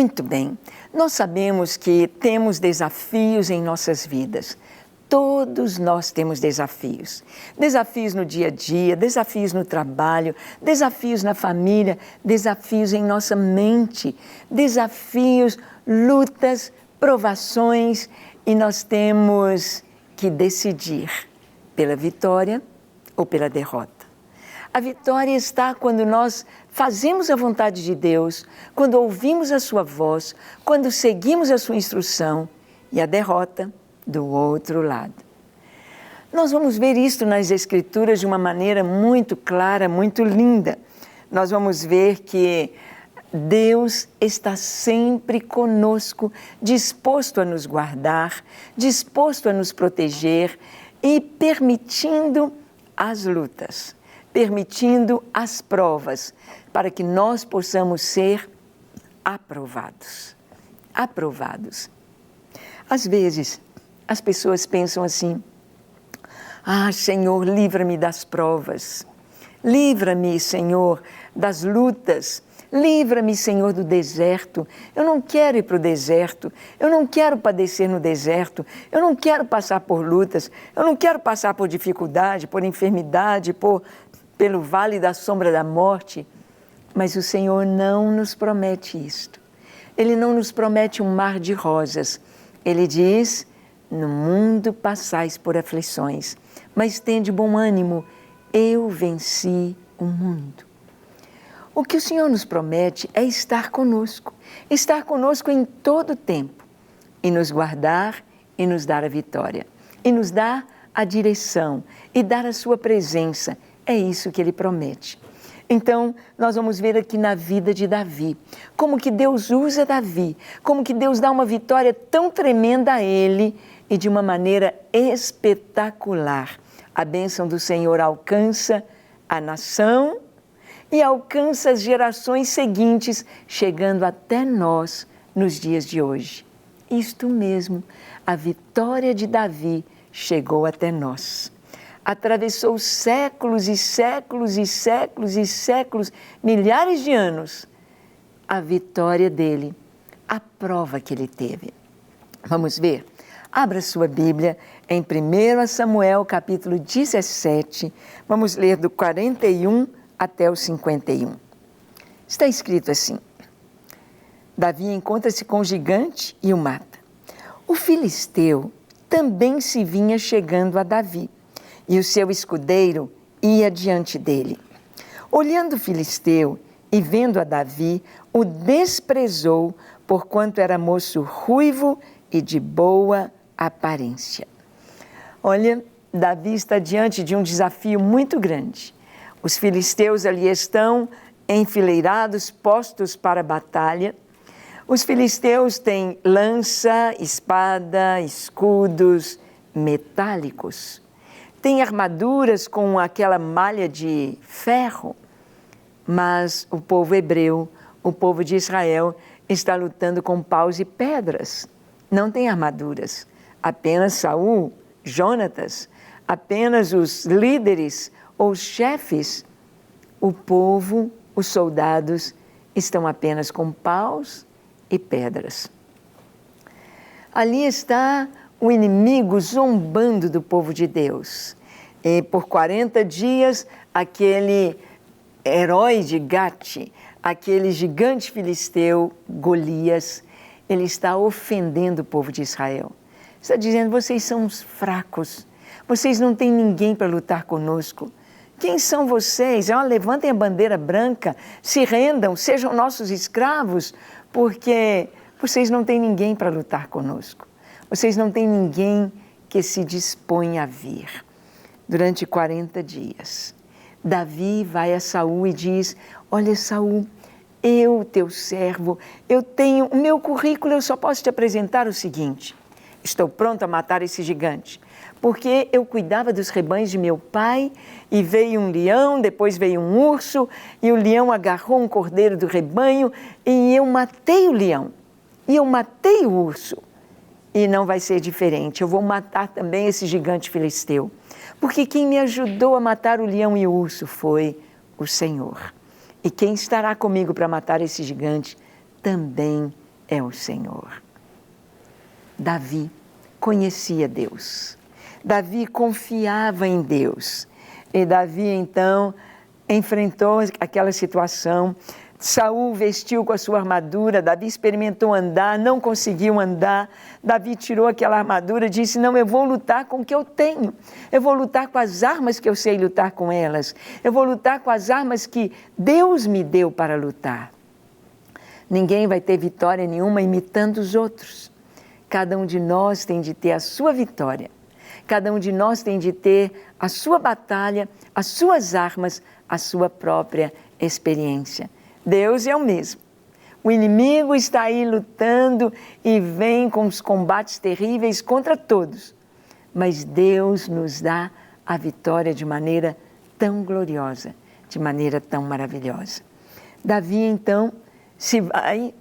Muito bem, nós sabemos que temos desafios em nossas vidas. Todos nós temos desafios. Desafios no dia a dia, desafios no trabalho, desafios na família, desafios em nossa mente, desafios, lutas, provações, e nós temos que decidir pela vitória ou pela derrota. A vitória está quando nós fazemos a vontade de Deus, quando ouvimos a sua voz, quando seguimos a sua instrução, e a derrota do outro lado. Nós vamos ver isto nas Escrituras de uma maneira muito clara, muito linda. Nós vamos ver que Deus está sempre conosco, disposto a nos guardar, disposto a nos proteger e permitindo as lutas, permitindo as provas, para que nós possamos ser aprovados. Aprovados. Às vezes, as pessoas pensam assim: ah, Senhor, livra-me das provas. Livra-me, Senhor, das lutas. Livra-me, Senhor, do deserto. Eu não quero ir para o deserto. Eu não quero padecer no deserto. Eu não quero passar por lutas. Eu não quero passar por dificuldade, por enfermidade, pelo vale da sombra da morte. Mas o Senhor não nos promete isto. Ele não nos promete um mar de rosas. Ele diz: no mundo passais por aflições, mas tende bom ânimo, eu venci o mundo. O que o Senhor nos promete é estar conosco em todo o tempo, e nos guardar e nos dar a vitória, e nos dar a direção, e dar a sua presença. É isso que Ele promete. Então, nós vamos ver aqui na vida de Davi, como que Deus usa Davi, como que Deus dá uma vitória tão tremenda a ele e de uma maneira espetacular. A bênção do Senhor alcança a nação e alcança as gerações seguintes, chegando até nós nos dias de hoje. Isto mesmo, a vitória de Davi chegou até nós. Atravessou séculos e séculos e séculos e séculos, milhares de anos, a vitória dele, a prova que ele teve. Vamos ver? Abra sua Bíblia em 1 Samuel, capítulo 17, vamos ler do 41 até o 51. Está escrito assim: Davi encontra-se com o gigante e o mata. O filisteu também se vinha chegando a Davi, e o seu escudeiro ia diante dele. Olhando o filisteu e vendo a Davi, o desprezou, porquanto era moço ruivo e de boa aparência. Olha, Davi está diante de um desafio muito grande. Os filisteus ali estão enfileirados, postos para a batalha. Os filisteus têm lança, espada, escudos metálicos. Tem armaduras com aquela malha de ferro, mas o povo hebreu, o povo de Israel, está lutando com paus e pedras. Não tem armaduras, apenas Saul, Jonatas, apenas os líderes ou os chefes. O povo, os soldados, estão apenas com paus e pedras. Ali está o inimigo zombando do povo de Deus. E por 40 dias, aquele herói de Gate, aquele gigante filisteu, Golias, ele está ofendendo o povo de Israel. Está dizendo: vocês são fracos, vocês não têm ninguém para lutar conosco. Quem são vocês? Levantem a bandeira branca, se rendam, sejam nossos escravos, porque vocês não têm ninguém para lutar conosco. Vocês não têm ninguém que se dispõe a vir. Durante 40 dias, Davi vai a Saul e diz: olha, Saul, eu, teu servo, eu tenho o meu currículo, eu só posso te apresentar o seguinte: estou pronto a matar esse gigante, porque eu cuidava dos rebanhos de meu pai, e veio um leão, depois veio um urso, e o leão agarrou um cordeiro do rebanho, e eu matei o leão, e eu matei o urso. E não vai ser diferente, eu vou matar também esse gigante filisteu, porque quem me ajudou a matar o leão e o urso foi o Senhor. E quem estará comigo para matar esse gigante também é o Senhor. Davi conhecia Deus. Davi confiava em Deus. E Davi, então, enfrentou aquela situação. Saul vestiu com a sua armadura, Davi experimentou andar, não conseguiu andar. Davi tirou aquela armadura e disse: não, eu vou lutar com o que eu tenho. Eu vou lutar com as armas que eu sei lutar com elas. Eu vou lutar com as armas que Deus me deu para lutar. Ninguém vai ter vitória nenhuma imitando os outros. Cada um de nós tem de ter a sua vitória. Cada um de nós tem de ter a sua batalha, as suas armas, a sua própria experiência. Deus é o mesmo. O inimigo está aí lutando e vem com os combates terríveis contra todos. Mas Deus nos dá a vitória de maneira tão gloriosa, de maneira tão maravilhosa. Davi, então, se vai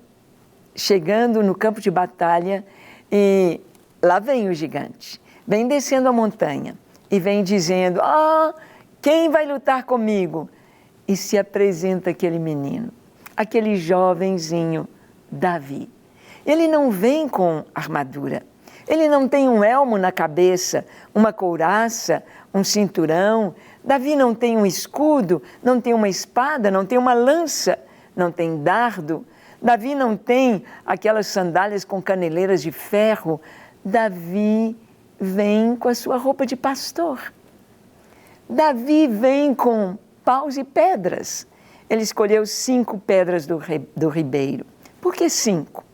chegando no campo de batalha e lá vem o gigante. Vem descendo a montanha e vem dizendo: quem vai lutar comigo? E se apresenta aquele menino, aquele jovenzinho Davi. Ele não vem com armadura, ele não tem um elmo na cabeça, uma couraça, um cinturão. Davi não tem um escudo, não tem uma espada, não tem uma lança, não tem dardo. Davi não tem aquelas sandálias com caneleiras de ferro. Davi vem com a sua roupa de pastor. Davi vem com paus e pedras. Ele escolheu 5 pedras do ribeiro. Por que 5?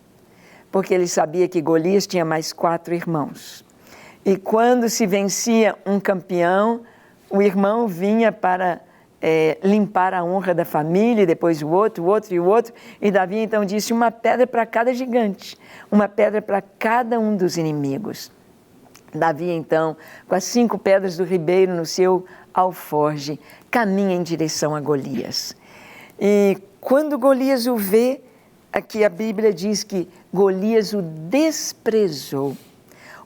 Porque ele sabia que Golias tinha mais 4 irmãos. E quando se vencia um campeão, o irmão vinha para limpar a honra da família, e depois o outro e o outro. E Davi então disse: uma pedra para cada gigante, uma pedra para cada um dos inimigos. Davi, então, com as 5 pedras do ribeiro no seu alforje, caminha em direção a Golias. E quando Golias o vê, aqui a Bíblia diz que Golias o desprezou.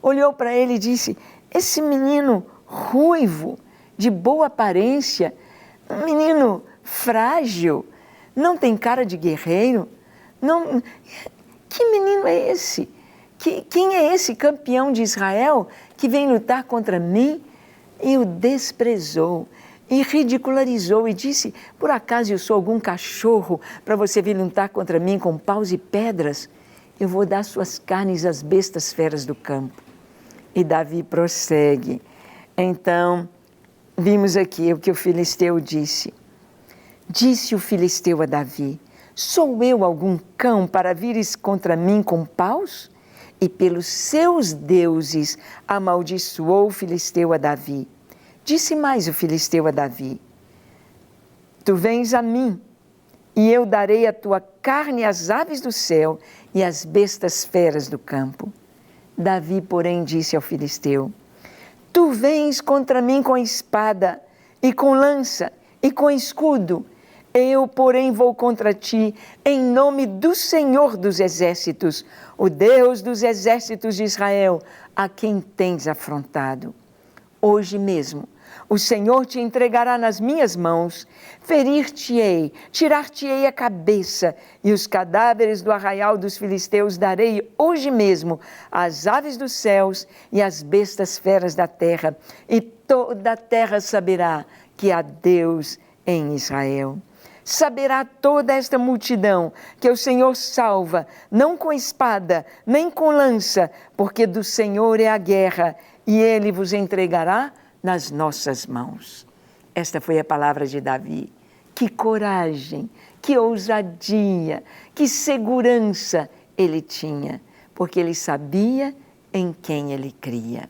Olhou para ele e disse: esse menino ruivo, de boa aparência, um menino frágil, não tem cara de guerreiro? Não, que menino é esse? Quem é esse campeão de Israel que vem lutar contra mim? E o desprezou e ridicularizou e disse: por acaso eu sou algum cachorro para você vir lutar contra mim com paus e pedras? Eu vou dar suas carnes às bestas feras do campo. E Davi prossegue. Então, vimos aqui o que o filisteu disse. Disse o filisteu a Davi: sou eu algum cão para vires contra mim com paus? E pelos seus deuses amaldiçoou o filisteu a Davi. Disse mais o filisteu a Davi: tu vens a mim, e eu darei a tua carne às aves do céu e às bestas feras do campo. Davi, porém, disse ao filisteu: tu vens contra mim com espada, e com lança, e com escudo. Eu, porém, vou contra ti em nome do Senhor dos Exércitos, o Deus dos exércitos de Israel, a quem tens afrontado. Hoje mesmo o Senhor te entregará nas minhas mãos, ferir-te-ei, tirar-te-ei a cabeça, e os cadáveres do arraial dos filisteus darei hoje mesmo às aves dos céus e às bestas feras da terra, e toda a terra saberá que há Deus em Israel. Saberá toda esta multidão que o Senhor salva, não com espada, nem com lança, porque do Senhor é a guerra, e Ele vos entregará nas nossas mãos. Esta foi a palavra de Davi. Que coragem, que ousadia, que segurança ele tinha, porque ele sabia em quem ele cria.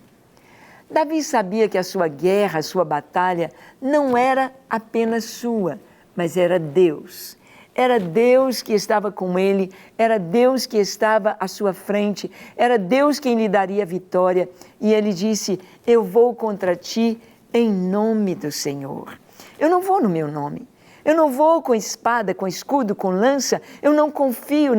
Davi sabia que a sua guerra, a sua batalha, não era apenas sua, mas era Deus. Era Deus que estava com ele, era Deus que estava à sua frente, era Deus quem lhe daria a vitória. E ele disse: eu vou contra ti em nome do Senhor. Eu não vou no meu nome, eu não vou com espada, com escudo, com lança, eu não confio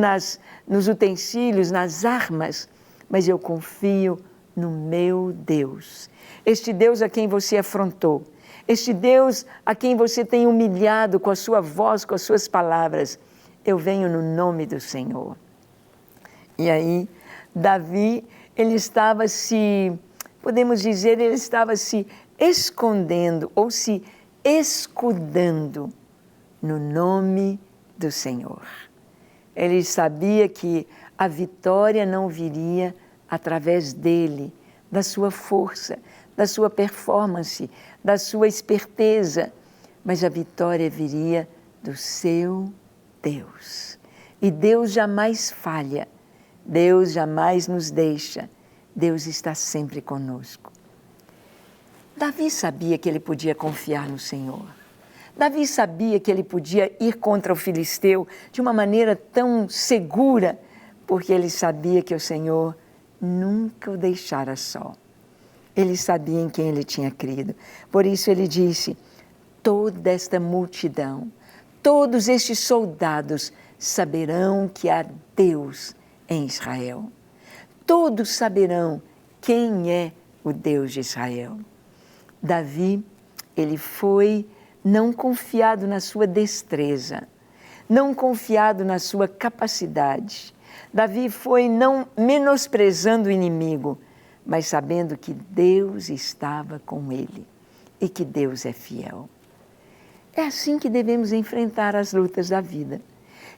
nos utensílios, nas armas, mas eu confio no meu Deus. Este Deus a quem você afrontou, este Deus a quem você tem humilhado com a sua voz, com as suas palavras. Eu venho no nome do Senhor. E aí, Davi, ele estava podemos dizer, ele estava se escondendo ou se escudando no nome do Senhor. Ele sabia que a vitória não viria através dele, da sua força, da sua performance, da sua esperteza, mas a vitória viria do seu Deus. E Deus jamais falha, Deus jamais nos deixa, Deus está sempre conosco. Davi sabia que ele podia confiar no Senhor. Davi sabia que ele podia ir contra o filisteu de uma maneira tão segura, porque ele sabia que o Senhor nunca o deixara só. Ele sabia em quem ele tinha crido. Por isso ele disse: toda esta multidão, todos estes soldados saberão que há Deus em Israel. Todos saberão quem é o Deus de Israel. Davi, ele foi não confiado na sua destreza, não confiado na sua capacidade. Davi foi não menosprezando o inimigo, mas sabendo que Deus estava com ele e que Deus é fiel. É assim que devemos enfrentar as lutas da vida.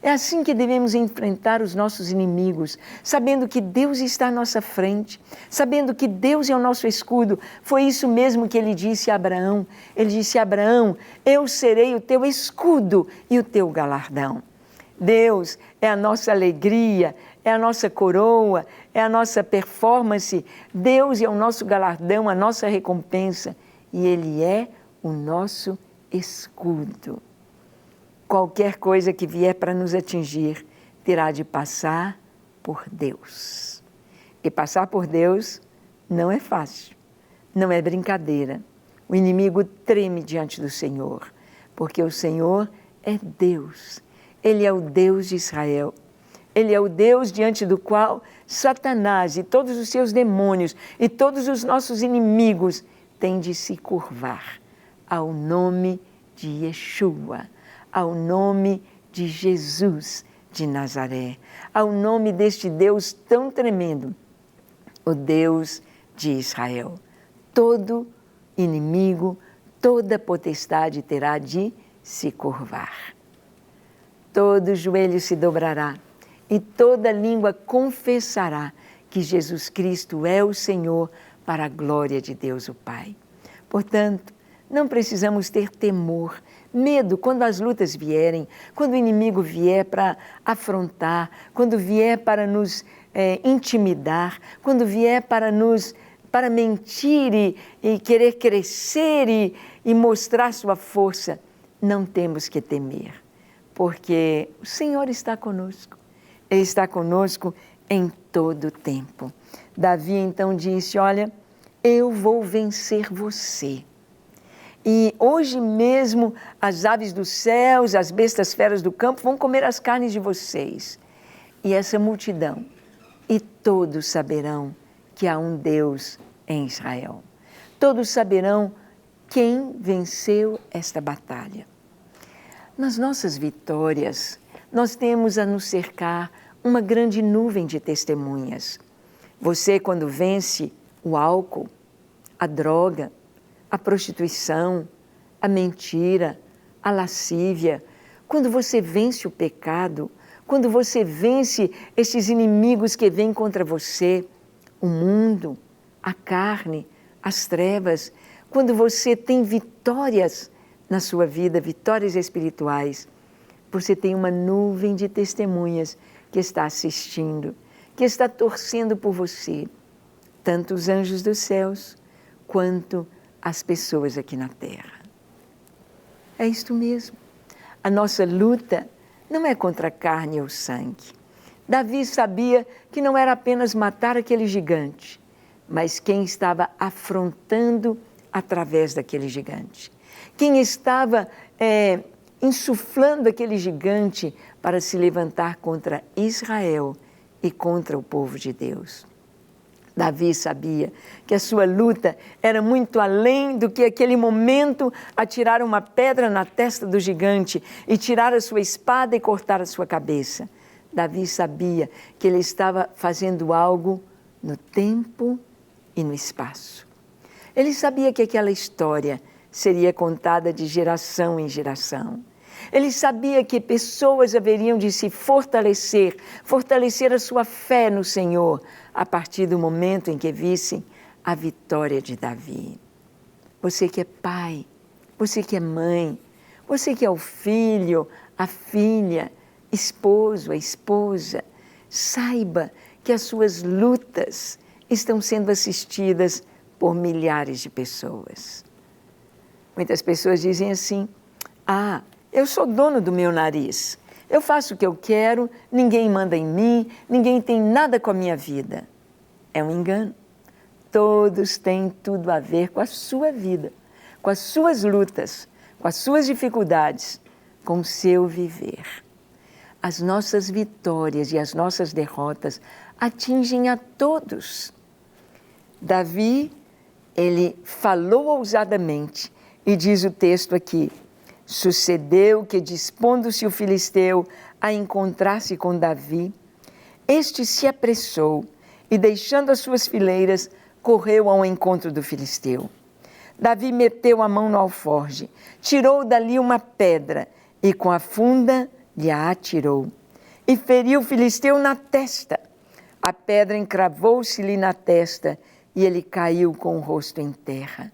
É assim que devemos enfrentar os nossos inimigos, sabendo que Deus está à nossa frente, sabendo que Deus é o nosso escudo. Foi isso mesmo que ele disse a Abraão. Ele disse a Abraão: eu serei o teu escudo e o teu galardão. Deus é a nossa alegria, é a nossa coroa, é a nossa performance. Deus é o nosso galardão, a nossa recompensa. E Ele é o nosso escudo. Qualquer coisa que vier para nos atingir terá de passar por Deus. E passar por Deus não é fácil, não é brincadeira. O inimigo treme diante do Senhor, porque o Senhor é Deus. Ele é o Deus de Israel. Ele é o Deus diante do qual Satanás e todos os seus demônios e todos os nossos inimigos têm de se curvar ao nome de Yeshua, ao nome de Jesus de Nazaré, ao nome deste Deus tão tremendo, o Deus de Israel. Todo inimigo, toda potestade terá de se curvar. Todo joelho se dobrará e toda língua confessará que Jesus Cristo é o Senhor, para a glória de Deus o Pai. Portanto, não precisamos ter temor, medo quando as lutas vierem, quando o inimigo vier para afrontar, quando vier para nos intimidar, quando vier para mentir e querer crescer e mostrar sua força. Não temos que temer, porque o Senhor está conosco. Ele está conosco em todo o tempo. Davi então disse: olha, eu vou vencer você. E hoje mesmo as aves dos céus, as bestas feras do campo vão comer as carnes de vocês. E essa multidão, e todos saberão que há um Deus em Israel. Todos saberão quem venceu esta batalha. Nas nossas vitórias, nós temos a nos cercar uma grande nuvem de testemunhas. Você, quando vence o álcool, a droga, a prostituição, a mentira, a lascívia, quando você vence o pecado, quando você vence esses inimigos que vêm contra você, o mundo, a carne, as trevas, quando você tem vitórias na sua vida, vitórias espirituais, você tem uma nuvem de testemunhas que está assistindo, que está torcendo por você, tanto os anjos dos céus quanto as pessoas aqui na terra. É isto mesmo. A nossa luta não é contra a carne ou sangue. Davi sabia que não era apenas matar aquele gigante, mas quem estava afrontando através daquele gigante. Quem estava insuflando aquele gigante para se levantar contra Israel e contra o povo de Deus. Davi sabia que a sua luta era muito além do que aquele momento atirar uma pedra na testa do gigante e tirar a sua espada e cortar a sua cabeça. Davi sabia que ele estava fazendo algo no tempo e no espaço. Ele sabia que aquela história seria contada de geração em geração. Ele sabia que pessoas haveriam de se fortalecer, fortalecer a sua fé no Senhor, a partir do momento em que vissem a vitória de Davi. Você que é pai, você que é mãe, você que é o filho, a filha, esposo, a esposa, saiba que as suas lutas estão sendo assistidas por milhares de pessoas. Muitas pessoas dizem assim: ah, eu sou dono do meu nariz, eu faço o que eu quero, ninguém manda em mim, ninguém tem nada com a minha vida. É um engano. Todos têm tudo a ver com a sua vida, com as suas lutas, com as suas dificuldades, com o seu viver. As nossas vitórias e as nossas derrotas atingem a todos. Davi, ele falou ousadamente, e diz o texto aqui: sucedeu que, dispondo-se o filisteu a encontrar-se com Davi, este se apressou e, deixando as suas fileiras, correu ao encontro do filisteu. Davi meteu a mão no alforje, tirou dali uma pedra e com a funda lhe a atirou. E feriu o filisteu na testa. A pedra encravou-se-lhe na testa e ele caiu com o rosto em terra.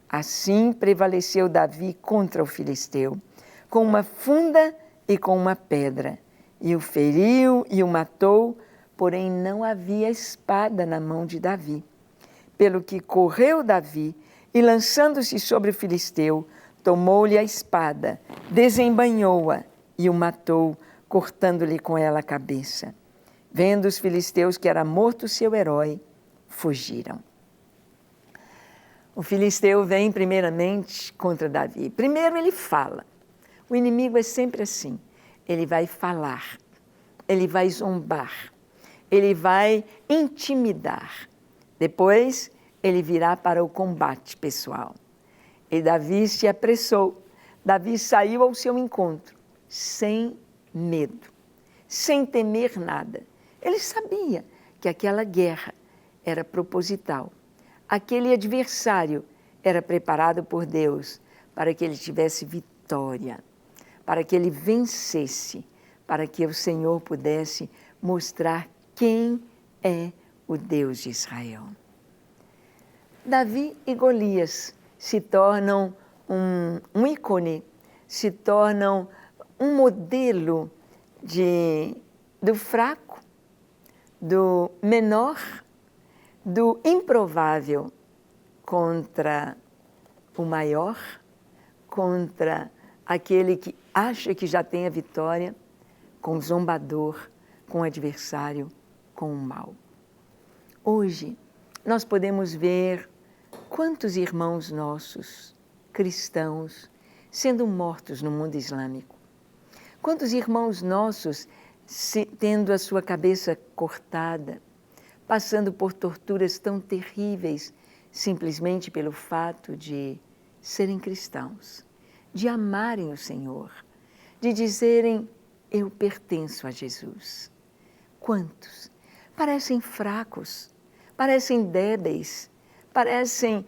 Assim prevaleceu Davi contra o filisteu, com uma funda e com uma pedra. E o feriu e o matou, porém não havia espada na mão de Davi. Pelo que correu Davi e, lançando-se sobre o filisteu, tomou-lhe a espada, desembainhou-a e o matou, cortando-lhe com ela a cabeça. Vendo os filisteus que era morto o seu herói, fugiram. O filisteu vem primeiramente contra Davi. Primeiro ele fala. O inimigo é sempre assim. Ele vai falar, ele vai zombar, ele vai intimidar. Depois ele virá para o combate pessoal. E Davi se apressou. Davi saiu ao seu encontro, sem medo, sem temer nada. Ele sabia que aquela guerra era proposital. Aquele adversário era preparado por Deus para que ele tivesse vitória, para que ele vencesse, para que o Senhor pudesse mostrar quem é o Deus de Israel. Davi e Golias se tornam um ícone, se tornam um modelo do fraco, do menor, do improvável contra o maior, contra aquele que acha que já tem a vitória, com o zombador, com o adversário, com o mal. Hoje, nós podemos ver quantos irmãos nossos, cristãos, sendo mortos no mundo islâmico. Quantos irmãos nossos tendo a sua cabeça cortada, passando por torturas tão terríveis, simplesmente pelo fato de serem cristãos, de amarem o Senhor, de dizerem: eu pertenço a Jesus. Quantos parecem fracos, parecem débeis, parecem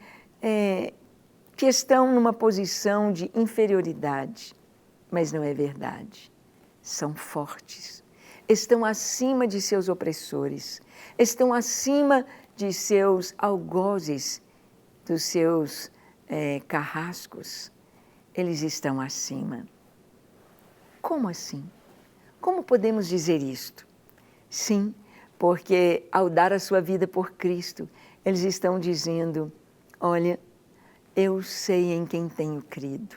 que estão numa posição de inferioridade, mas não é verdade. São fortes, estão acima de seus opressores, estão acima de seus algozes, dos seus carrascos. Eles estão acima. Como assim? Como podemos dizer isto? Sim, porque ao dar a sua vida por Cristo, eles estão dizendo: olha, eu sei em quem tenho crido,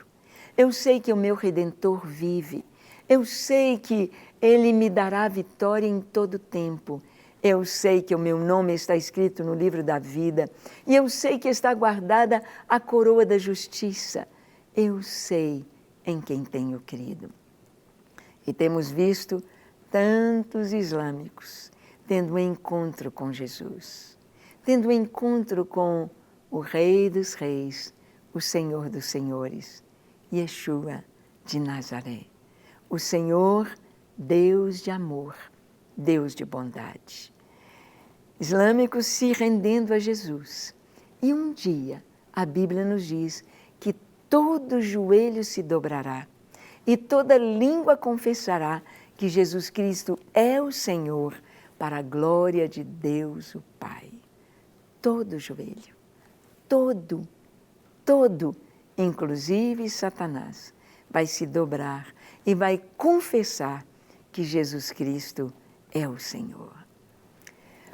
eu sei que o meu Redentor vive, eu sei que Ele me dará vitória em todo tempo, eu sei que o meu nome está escrito no livro da vida, e eu sei que está guardada a coroa da justiça, eu sei em quem tenho crido. E temos visto tantos islâmicos tendo um encontro com Jesus, tendo um encontro com o Rei dos Reis, o Senhor dos Senhores, Yeshua de Nazaré. O Senhor, Deus de amor, Deus de bondade. Islâmicos se rendendo a Jesus. E um dia, a Bíblia nos diz que todo joelho se dobrará e toda língua confessará que Jesus Cristo é o Senhor, para a glória de Deus o Pai. Todo joelho, todo, inclusive Satanás, vai se dobrar e vai confessar que Jesus Cristo é o Senhor.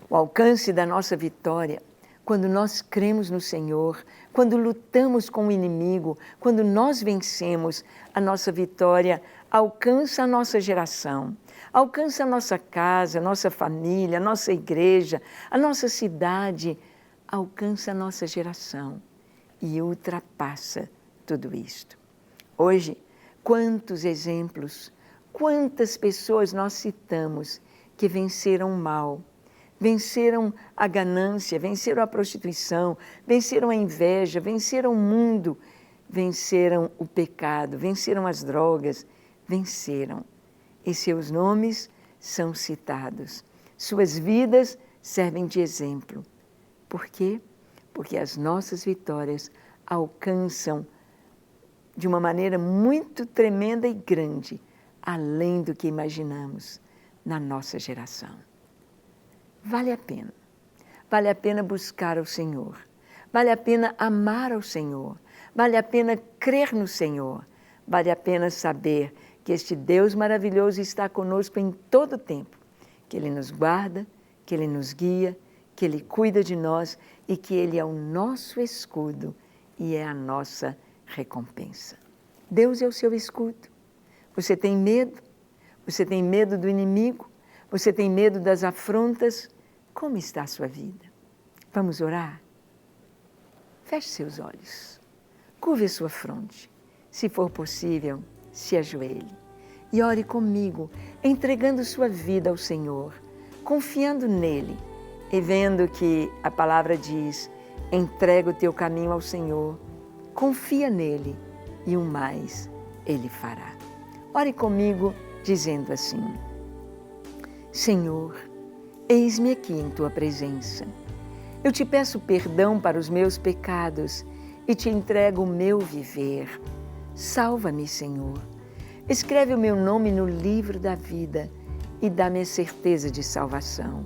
O alcance da nossa vitória, quando nós cremos no Senhor, quando lutamos com o inimigo, quando nós vencemos, a nossa vitória alcança a nossa geração, alcança a nossa casa, a nossa família, a nossa igreja, a nossa cidade, alcança a nossa geração e ultrapassa tudo isto. Hoje, quantos exemplos, quantas pessoas nós citamos que venceram o mal, venceram a ganância, venceram a prostituição, venceram a inveja, venceram o mundo, venceram o pecado, venceram as drogas, venceram. E seus nomes são citados. Suas vidas servem de exemplo. Por quê? Porque as nossas vitórias alcançam de uma maneira muito tremenda e grande, além do que imaginamos na nossa geração. Vale a pena buscar ao Senhor, vale a pena amar ao Senhor, vale a pena crer no Senhor, vale a pena saber que este Deus maravilhoso está conosco em todo o tempo, que Ele nos guarda, que Ele nos guia, que Ele cuida de nós e que Ele é o nosso escudo e é a nossa recompensa. Deus é o seu escudo. Você tem medo? Você tem medo do inimigo? Você tem medo das afrontas? Como está a sua vida? Vamos orar? Feche seus olhos. Curve a sua fronte. Se for possível, se ajoelhe. E ore comigo, entregando sua vida ao Senhor, confiando nele e vendo que a palavra diz: entrega o teu caminho ao Senhor, confia nele e o mais Ele fará. Ore comigo dizendo assim: Senhor, eis-me aqui em Tua presença. Eu te peço perdão para os meus pecados e te entrego o meu viver. Salva-me, Senhor. Escreve o meu nome no livro da vida e dá-me a certeza de salvação.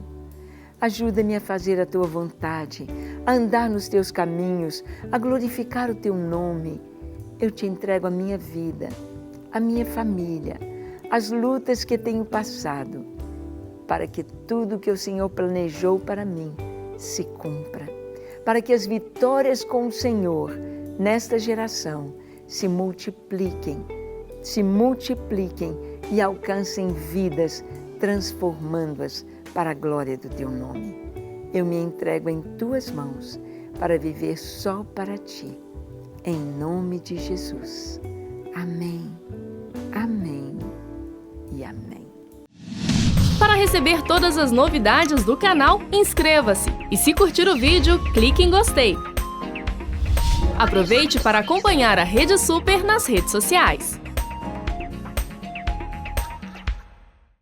Ajuda-me a fazer a Tua vontade, a andar nos Teus caminhos, a glorificar o Teu nome. Eu te entrego a minha vida, a minha família, as lutas que tenho passado, para que tudo que o Senhor planejou para mim se cumpra, para que as vitórias com o Senhor nesta geração se multipliquem e alcancem vidas, transformando-as para a glória do Teu nome. Eu me entrego em Tuas mãos para viver só para Ti, em nome de Jesus. Amém, amém e amém. Para receber todas as novidades do canal, inscreva-se e, se curtir o vídeo, clique em gostei. Aproveite para acompanhar a Rede Super nas redes sociais.